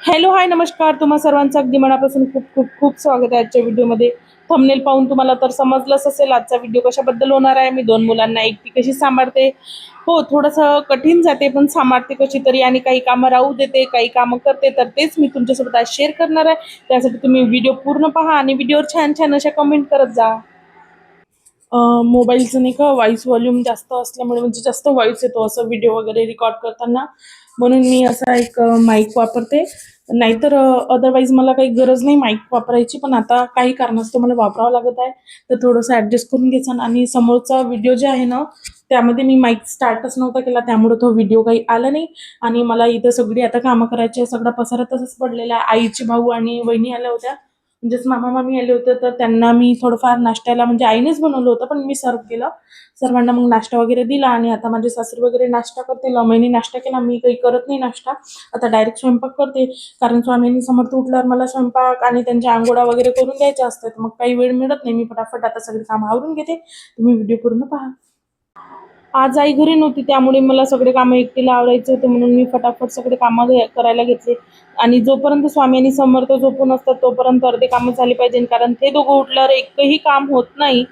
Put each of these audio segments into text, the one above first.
Hello hi नमस्कार. तुम्हा सर्वांचं अगदी मनापासून खूप खूप खूप स्वागत आहे आजच्या व्हिडिओमध्ये. थंबनेल पाहून तुम्हाला तर समजलंच असेल आजचा व्हिडिओ कशाबद्दल होणार आहे. मी 2 मुलांना एकटी कशी सांभाळते. हो, थोडंसं कठीण जाते पण सांभाळते कशी तरी आणि काही कामं राहू देते, काही कामं करते. तर तेच मी तुमच्यासोबत आज शेअर करणार आहे. त्यासाठी तुम्ही व्हिडिओ पूर्ण पहा आणि व्हिडिओवर छान छान अशा कमेंट करत जा. मोबाईलचं नाही का व्हॉइस व्हॉल्यूम जास्त असल्यामुळे म्हणजे जास्त व्हॉइस येतो असं व्हिडिओ वगैरे रेकॉर्ड करताना, म्हणून मी असा एक माईक वापरते. नाहीतर अदरवाईज मला काही गरज नाही माईक वापरायची, पण आता काही कारणास्तव मला वापरावं लागत आहे. तर थोडंसं ॲडजस्ट करून घ्यायचं. आणि समोरचा व्हिडिओ जे आहे ना, त्यामध्ये मी माईक स्टार्टच नव्हता केला, त्यामुळे तो व्हिडिओ काही आला नाही. आणि मला इथं सगळी आता कामं करायची, सगळा पसारा तसंच पडलेला आहे. आईचे भाऊ आणि वहिनी आल्या होत्या, म्हणजेच मामा मामी आले होते, तर त्यांना मी थोडंफार नाश्त्याला म्हणजे आईनेच बनवलं होतं पण मी सर्व केलं. सर्वांना मग नाश्ता वगैरे दिला आणि आता माझे सासरे वगैरे नाश्ता करतील. अमेनी नाश्ता केला, मी काही करत नाही नाश्ता. आता डायरेक्ट स्वयंपाक करते, कारण स्वामींनी समर्थ उठल्यावर मला स्वयंपाक आणि त्यांच्या आंघोळा वगैरे करून द्यायच्या असतात. मग काही वेळ मिळत नाही, मी फटाफट आता सगळी कामं आवरून घेते. तुम्ही व्हिडिओ पूर्ण पहा. आज आई घरी नव्हती, त्यामुळे मला सगळे कामं एकटीला आवरायचे होते, म्हणून मी फटाफट सगळे कामं करायला घेतले. आणि जोपर्यंत स्वामी आणि समर्थ झोपून असतात तोपर्यंत अर्धे कामं झाली पाहिजे, कारण ते दोघं उठल्यावर एकही काम होत नाही.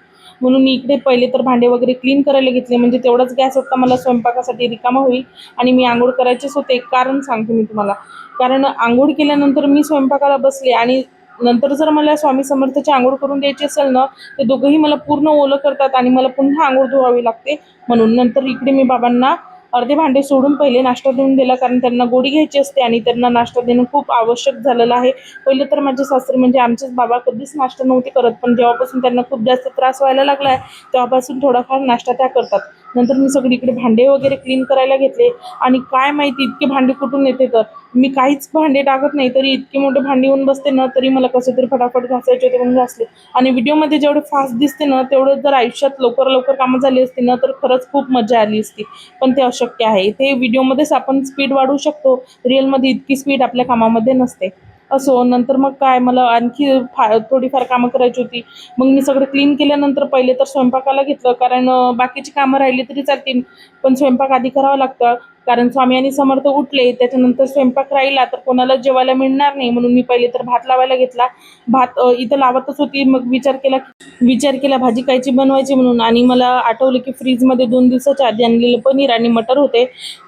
म्हणून मी इकडे पहिले तर भांडे वगैरे क्लीन करायला घेतले, म्हणजे तेवढाच गॅस होता मला स्वयंपाकासाठी रिकामा होईल. आणि मी आंघोळ करायचेच होते. कारण सांगते मी तुम्हाला, कारण आंघोळ केल्यानंतर मी स्वयंपाकाला बसले आणि नंतर जर मला स्वामी समर्थाची आंघोळ करून द्यायची असेल ना, ते दोघंही मला पूर्ण ओलं करतात आणि मला पुन्हा आंघोळ धुवावी लागते. म्हणून नंतर इकडे मी बाबांना अर्धे भांडे सोडून पहिले नाश्ता देऊन दिला, कारण त्यांना गोळी घ्यायची असते आणि त्यांना नाश्ता देणं खूप आवश्यक झालेलं आहे. पहिले तर माझे सासरे म्हणजे आमचेच बाबा कधीच नाश्ता नव्हते करत, पण जेव्हापासून त्यांना खूप जास्त त्रास व्हायला लागलाय तेव्हापासून थोडाफार नाश्ता त्या करतात. नंतर मी सगळीकडे भांडे वगैरे क्लीन करायला घेतले. आणि काय माहिती इतके भांडे कुठून येते, तर मी काहीच भांडे टाकत नाही तरी इतके मोठे भांडे येऊन बसते ना, तरी मला कसे तरी फटाफट घासायचे होते म्हणून घासले. आणि व्हिडिओमध्ये जेवढे फास्ट दिसते ना, तेवढं जर आयुष्यात लवकर लवकर कामं झाली असती ना, तर खरंच खूप मजा आली असती. पण ते अशक्य आहे. ते व्हिडिओमध्येच आपण स्पीड वाढवू शकतो, रिअलमध्ये इतकी स्पीड आपल्या कामामध्ये नसते. असो, नंतर मग काय मला आणखी थोडीफार कामं करायची होती. मग मी सगळं क्लीन केल्यानंतर पहिले तर स्वयंपाकाला घेतलं, कारण बाकीची कामं राहिली तरी चालतील, पण स्वयंपाक आधी करावं लागतं. कारण स्वामी आणि समर्थ उठले त्याच्यानंतर स्वयंपाक राहिला तर कोणाला जेवायला मिळणार नाही, म्हणून मी पहिले तर भात लावायला घेतला. भात इथं लावतच होती, मग विचार केला भाजी कायची बनवायची म्हणून. आणि मला आठवलं की फ्रीजमध्ये 2 दिवसाच्या आधी आणलेलं पनीर आणि मटर होते.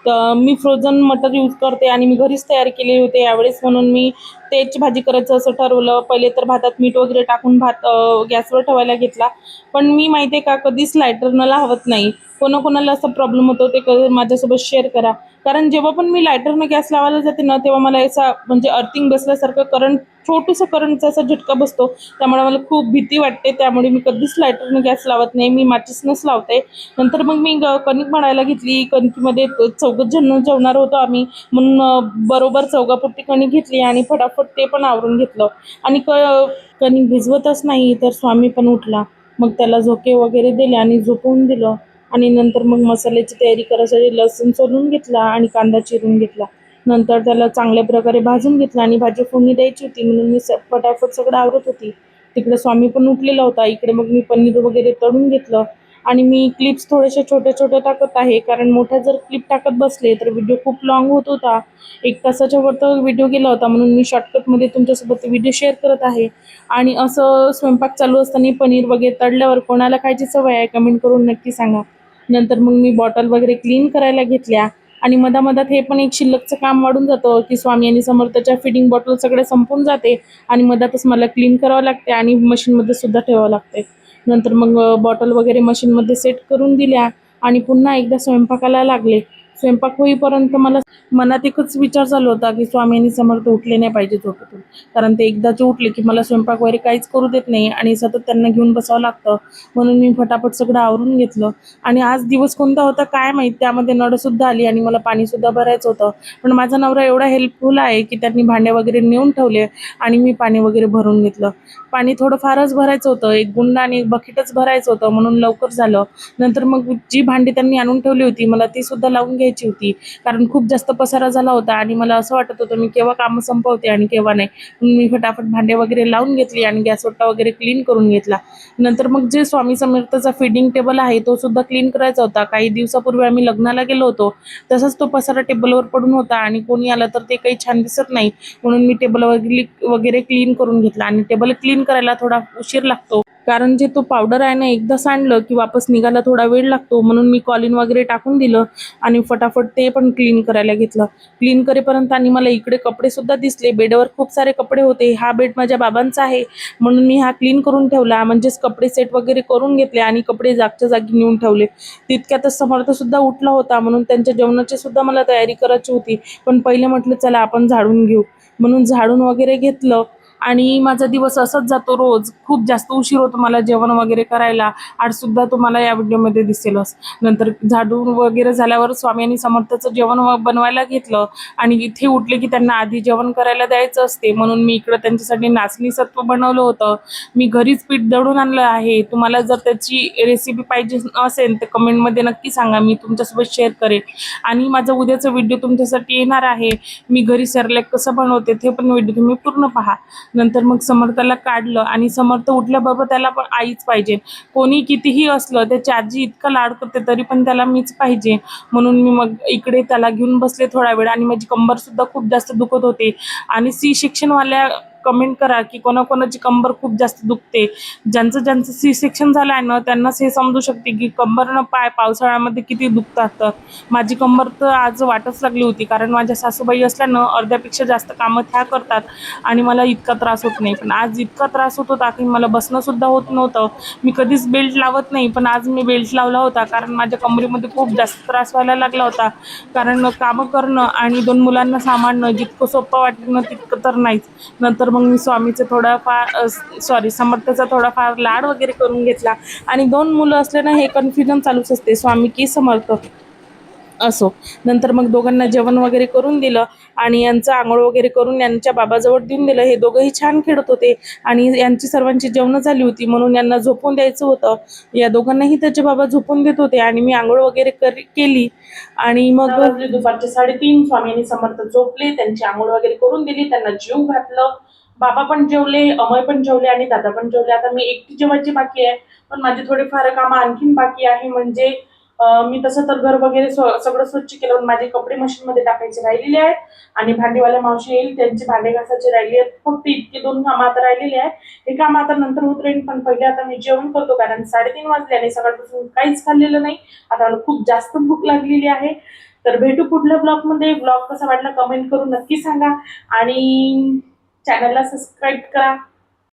तर मी फ्रोझन मटर यूज करते आणि मी घरीच तयार केले होते यावेळेस, म्हणून मी त्याची भाजी करायचं असं ठरवलं. पहिले तर भातात मीठ वगैरे टाकून भात गॅसवर ठेवायला घेतला. पण मी माहिती आहे का, कधीच लायटरनं लावत नाही. कोणाकोणाला असा प्रॉब्लेम होतो ते माझ्यासोबत शेअर करा. कारण जेव्हा पण मी लायटरनं गॅस लावायला जाते ना, तेव्हा मला असा म्हणजे अर्थिंग बसल्यासारखं करंट, छोटूसा करंटचा असा झटका बसतो. त्यामुळे मला खूप भीती वाटते, त्यामुळे मी कधीच लायटरनं गॅस लावत नाही, मी माचीसनंच लावते. नंतर मग मी कणिक मळायला घेतली. कणकीमध्ये 4 जण जेवणार होतो आम्ही, म्हणून बरोबर 4 पुट्टी कणिक घेतली आणि फटाफट ते पण आवरून घेतलं. आणि कणिक भिजवतच नाही तर स्वामी पण उठला. मग त्याला झोके वगैरे दिले आणि झोपवून दिलं. आणि नंतर मग मसाल्याची तयारी करायसाठी लसूण सोलून घेतला आणि कांदा चिरून घेतला. नंतर त्याला चांगल्या प्रकारे भाजून घेतला आणि भाजी फोडणी द्यायची होती, म्हणून मी फटाफट सगळं आवरत होती. तिकडे स्वामी पण उठलेला होता. इकडे मग मी पनीर वगैरे तळून घेतलं. आणि मी क्लिप्स थोड्याशा छोट्या छोट्या टाकत आहे, कारण मोठ्या जर क्लिप टाकत बसले तर व्हिडिओ खूप लॉंग होत होता. 1 तासाच्या वर तर व्हिडिओ गेला होता, म्हणून मी शॉर्टकटमध्ये तुमच्यासोबत व्हिडिओ शेअर करत आहे. आणि असं स्वयंपाक चालू असताना पनीर वगैरे तळल्यावर कोणाला खायची सवय आहे कमेंट करून नक्की सांगा. नंतर मग मी बॉटल वगैरे क्लीन करायला घेतल्या. आणि मधामधात हे पण एक शिल्लकचं काम वाढून जातं की स्वामी आणि समर्थच्या फिडिंग बॉटल सगळे संपून जाते आणि मधातच मला क्लीन करावं लागते आणि मशीनमध्ये सुद्धा ठेवावं लागते. नंतर मग बॉटल वगैरे मशीनमध्ये सेट करून दिल्या आणि पुन्हा एकदा स्वयंपाकाला लागले. स्वयंपाक होईपर्यंत मला मनात एकच विचार चालू होता की स्वामी आणि समर्थ उठले नाही पाहिजे झोपेतून, कारण ते एकदाचे उठले की मला स्वयंपाक वगैरे काहीच करू देत नाही आणि सतत त्यांना घेऊन बसावं लागतं. म्हणून मी फटाफट सगळं आवरून घेतलं. आणि आज दिवस कोणता होता काय माहीत, त्यामध्ये नळसुद्धा आली आणि मला पाणीसुद्धा भरायचं होतं. पण माझा नवरा एवढा हेल्पफुल आहे की त्यांनी भांडे वगैरे नेऊन ठेवले आणि मी पाणी वगैरे भरून घेतलं. पाणी थोडं फारच भरायचं होतं, 1 गुंडा आणि 1 बकेटच भरायचं होतं, म्हणून लवकर झालं. नंतर मग जी भांडी त्यांनी आणून ठेवली होती मला ती सुद्धा लावून घ्यायची होती, कारण खूप जास्त पसारा झाला होता आणि मला असं वाटत होतं मी केव्हा कामं संपवते आणि केव्हा नाही. म्हणून मी फटाफट भांडे वगैरे लावून घेतली आणि गॅस ओटा वगैरे क्लीन करून घेतला. नंतर मग जे स्वामी समर्थाचा फीडिंग टेबल आहे तो सुद्धा क्लीन करायचा होता. काही दिवसापूर्वी आम्ही लग्नाला गेलो होतो, तसंच तो पसारा टेबलवर पडून होता आणि कोणी आलं तर ते काही छान दिसत नाही, म्हणून मी टेबल वगैरे क्लीन करून घेतला. आणि टेबल क्लीन करायला थोडा उशीर लागतो, कारण जे तो पावडर आहे ना, एकदा सांडलं की वापस निघायला थोडा वेळ लागतो. म्हणून मी कॉलिन वगैरे टाकून दिलं आणि फटाफट ते पण क्लीन करायला घेतलं. क्लीन करेपर्यंत आणि मला इकडे कपडे सुद्धा दिसले. बेडवर खूप सारे कपडे होते. हा बेड माझ्या बाबांचा आहे, म्हणून मी हा क्लीन करून ठेवला. म्हणजेच कपडे सेट वगैरे करून घेतले आणि कपडे जागच्या जागी नेऊन ठेवले. तितक्यातच समर्थ सुद्धा उठला होता, म्हणून त्यांच्या जेवणाची सुद्धा मला तयारी करायची होती. पण पहिले म्हटलं चला आपण झाडून घेऊ, म्हणून झाडून वगैरे घेतलं. आणि माझा दिवस असाच जातो रोज. खूप जास्त उशीर होतो मला जेवण वगैरे करायला. आज सुद्धा तुम्हाला या व्हिडिओमध्ये दिसेलच. नंतर झाडून वगैरे झाल्यावर स्वामी आणि समर्थाचं जेवण बनवायला घेतलं आणि इथे उठले की त्यांना आधी जेवण करायला द्यायचं असते, म्हणून मी इकडं त्यांच्यासाठी नाचणी सत्व बनवलं होतं. मी घरीच पीठ दळून आणलं आहे. तुम्हाला जर त्याची रेसिपी पाहिजे असेल तर कमेंटमध्ये नक्की सांगा, मी तुमच्यासोबत शेअर करेन. आणि माझा उद्याचा व्हिडिओ तुमच्यासाठी येणार आहे. मी घरी सेरेलॅक कसं बनवते ते पण व्हिडिओ तुम्ही पूर्ण पहा. नंतर मग समर्थाला काढलं आणि समर्थ उठल्याबरोबर त्याला पण आईच पाहिजे. कोणी कितीही असलं, त्याची आजी इतका लाड करते तरी पण त्याला मीच पाहिजे. म्हणून मी मग इकडे त्याला घेऊन बसले थोडा वेळ आणि माझी कंबर सुद्धा खूप जास्त दुखत होते. आणि सी सेक्शनवाल्या कमेंट करा की कोणाकोणाची कंबर खूप जास्त दुखते. ज्यांचं सी सेक्शन झालं आहे ना, त्यांनाच हे समजू शकते की कंबर न पाय पावसाळ्यामध्ये किती दुखतात. तर माझी कंबर तर आज वाटच लागली होती, कारण माझ्या सासूबाई असल्यानं अर्ध्यापेक्षा जास्त कामं त्या करतात आणि मला इतका त्रास होत नाही. पण आज इतका त्रास होत होता की मला बसणं सुद्धा होत नव्हतं. मी कधीच बेल्ट लावत नाही, पण आज मी बेल्ट लावला होता कारण माझ्या कमरेमध्ये खूप जास्त त्रास व्हायला लागला होता. कारण कामं करणं आणि 2 मुलांना सांभाळणं जितकं सोपं वाटतं ना तितकं तर नाहीच. नंतर मग मी स्वामीचं समर्थाचा थोडाफार लाड वगैरे करून घेतला. आणि 2 मुलं असल्यानं हे कन्फ्युजन चालूच असते, स्वामी की समर्थ असो. नंतर मग दोघांना जेवण वगैरे करून दिलं आणि यांचं आंघोळ वगैरे करून यांच्या बाबाजवळ देऊन दिलं. हे दोघंही छान खेळत होते आणि यांची सर्वांची जेवणं झाली होती, म्हणून यांना झोपून द्यायचं होतं. या दोघांनाही त्याचे बाबा झोपून देत होते आणि मी आंघोळ वगैरे केली. आणि मग दुपारचे 3:30 स्वामी आणि समर्थ झोपले. त्यांची आंघोळ वगैरे करून दिली, त्यांना जेवू घातलं. बाबा पण जेवले, अमय पण जेवले आणि दादा पण जेवले. आता मी एकटी जेवायची बाकी आहे, पण माझे थोडेफार कामं आणखीन बाकी आहे. म्हणजे मी तसं तर घर वगैरे सगळं स्वच्छ केलं, पण माझे कपडे मशीनमध्ये टाकायचे राहिलेले आहेत आणि भांडेवाल्या मावशी येईल त्यांचे भांडे घासायचे राहिले आहेत. फक्त इतके 2 कामं आता राहिलेले आहेत. हे काम आता नंतर होत राहील, पण पहिले आता मी जेवण करतो, कारण 3:30 वाजले आणि सकाळपासून काहीच खाल्लेलं नाही. आता मला खूप जास्त भूक लागलेली आहे. तर भेटू पुढल्या ब्लॉगमध्ये. ब्लॉग कसा वाटला कमेंट करून नक्की सांगा आणि चॅनलला सबस्क्राईब करा.